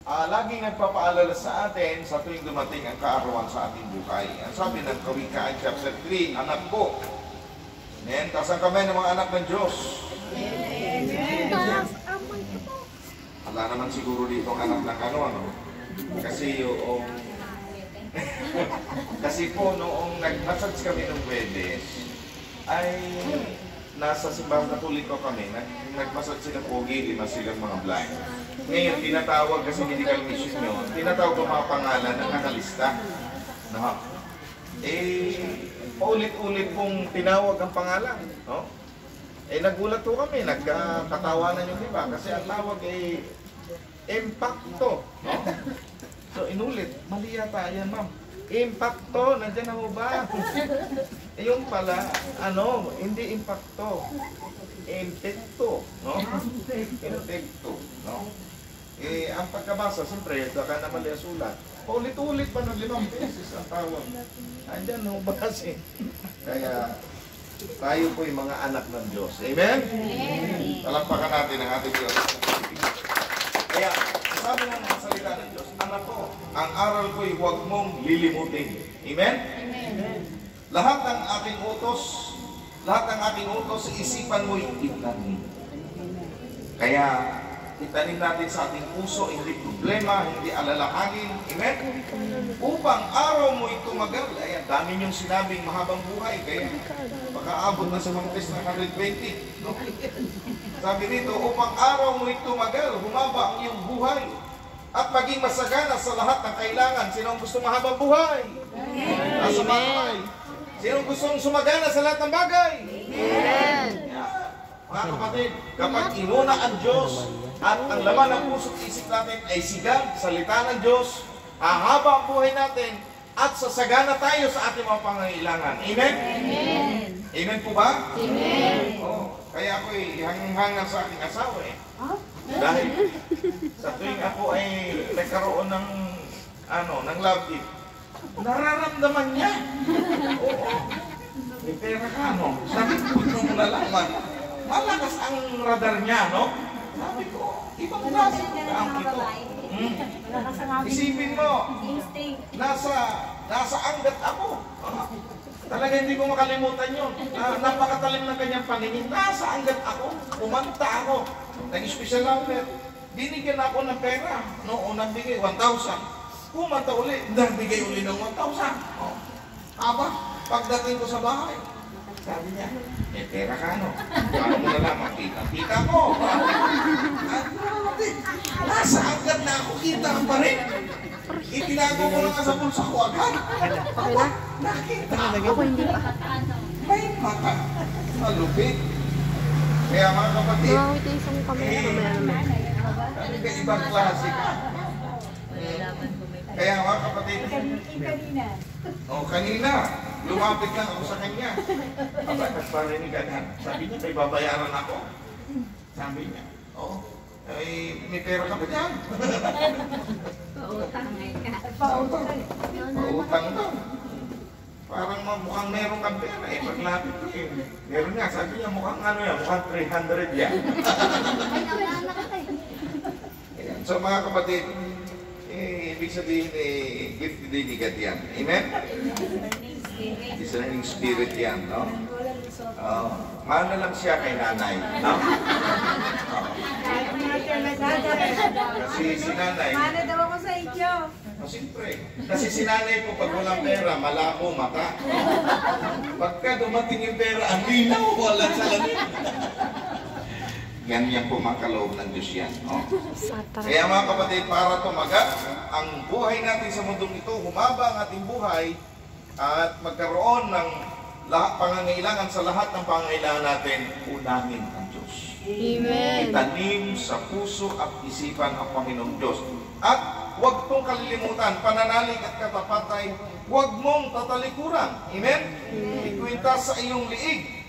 laging nagpapaalala sa atin sa tuwing dumating ang kaarawan sa ating buhay. Ang sabi ng Kawikaan chapter 3, anak ko. Amen. Taas ang kamay ng mga anak ng Diyos. Wala naman siguro dito ang anak ng ano. Kasi yung kasi po noong nag-massage kami ng Webes ay nasa simbahan Katoliko kami, nag-massage sila pogi, 5 silang mga blind. Ngayon, tinatawag kasi medical mission nyo, tinatawag ang mga pangalan ng nakalista. No? Paulit-ulit pong tinawag ang pangalan. No? Nagulat po kami, nagkatawanan yung iba kasi ang tawag ay impacto. No? So, inulit, mali yata yan, ma'am. Impacto, nandiyan na mo ba? Yung pala, hindi impacto. Impacto, no? Impacto, no? Ang pagkabasa, siyempre, baka na mali ang sulat. Paulit-ulit pa ng 5 beses ang tawag. Andyan, no, base. Kaya, tayo po yung mga anak ng Diyos. Amen? Talampakan natin ang ating Diyos. Kaya, sabi ng mga salita ng Diyos, anak ko, ang aral ko'y huwag mong lilimutin. Amen? Amen. Lahat ng aking utos, isipan mo'y itanim. Kaya, itanim natin sa ating puso, hindi problema, hindi alalahanin. Amen? Upang araw mo'y tumagal. Ayan, dami niyong sinabing mahabang buhay. Kaya, baka abot na sa mga test na 120. No? Sabi dito, upang araw mo'y tumagal, humaba ang iyong buhay. At maging masagana sa lahat ng kailangan. Sino ang gusto mahabang buhay? Nasa bahay. Sino ang gustong sumagana sa lahat ng bagay? Amen. Mga kapatid, kapag inuna ang Diyos at ang laman ng puso at isip natin ay sigag, salita ng Diyos, hahaba ang buhay natin at sasagana tayo sa ating mga pangangailangan. Amen? Amen. Amen po ba? Amen. Kaya ako'y hangang-hangang sa aking asawa eh. Dahil sa tuwing ako ay nagkaroon ng love gift, nararamdaman niya. Oo. May pera ka, no? Sabi ko, nung nalaman, malakas ang radar niya, no? Sabi ko, ibang klase ang ito. Isipin mo, nasa anggat ako. Talaga hindi ko makalimutan yun. Napakatalim ng kanyang paningin. Nasa anggat ako. Umanta ako. Nag-special number. Binigyan ako ng pera. Noong unang bigay, 1,000. Kumanta ulit. Nagbigay ulit ng 1,000. Aba, pagdating ko sa bahay, sabi niya, may pera ka, no? Paano mo nalaman? Kita ko. Nasa anggat na ako. Kita pa rin. Itinago ko lang sa bulsa ko agad. Aba, nakita ako. May mata. Malupit. Kaya mga kapatid, ibang klase ka. Kaya mga kapatid, kanina, lumapit lang ako sa kanya. Aba, nagparinigan niya. Sabi niya, may babayaran ako. Sabi niya, may pera ka ba dyan? Pautang ka. Pautang daw. Parang mukhang meron kang pera eh. Paglapit ko eh. Meron nga, sabi niya mukhang mukhang 300 yan. So mga kapatid, ibig sabihin gift ni God yan. Amen? Discerning spirit yan, no? Mahal na lang siya kay nanay, no? Kasi si nanay, mana daw ako sa inyo. Siyempre, kasi si nanay po pag walang pera, malabo mata. Pagka dumating yung pera, ang linaw, walang salamin. Ganyan po mga kaloob ng Diyos yan. Kaya mga kapatid, para tumagal ang buhay natin sa mundong ito, humaba ang ating buhay at magkaroon ng pangangailangan sa lahat ng pangangailangan natin, unahin ang Diyos. Amen. Itanim sa puso at isipan ang Panginoong Diyos. At huwag mong kalilimutan, pananalig at katapatay, huwag mong tatalikuran. Amen? Ikwintas sa iyong liig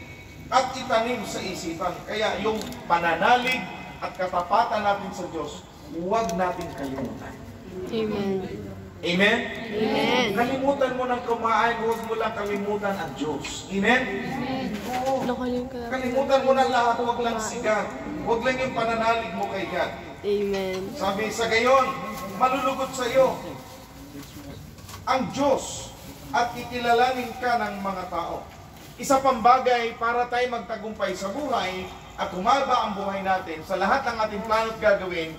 at itanim sa isipan. Kaya yung pananalig at katapatan natin sa Diyos, huwag natin kalimutan. Amen. Amen? Amen. Kalimutan mo ng kumain, huwag mo lang kalimutan ang Diyos. Amen? Oo. Kalimutan mo na lahat, huwag lang sigat. Huwag lang yung pananalig mo kay God. Amen. Sabi sa gayon, malulugod sa iyo ang Diyos at kikilalanin ka ng mga tao. Isa pang bagay para tayo magtagumpay sa buhay at humaba ang buhay natin, sa lahat ng ating plano at gagawin,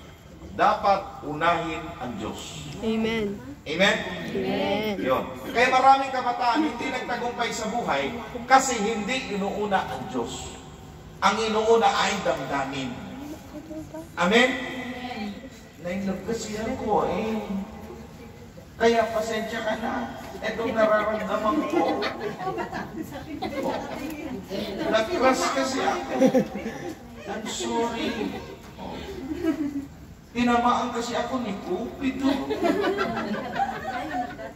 dapat unahin ang Diyos. Amen. Amen? Amen. Yun. Kaya maraming kabataan hindi nagtagumpay sa buhay kasi hindi inuuna ang Diyos. Ang inuuna ay damdamin. Amen? Nainlove kasi ako eh. Kaya pasensya ka na. Itong nararamdaman ko. Nag-crush kasi ako. I'm sorry. Tinamaan kasi ako ni Cupido.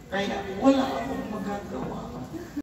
Kaya wala akong magagawa.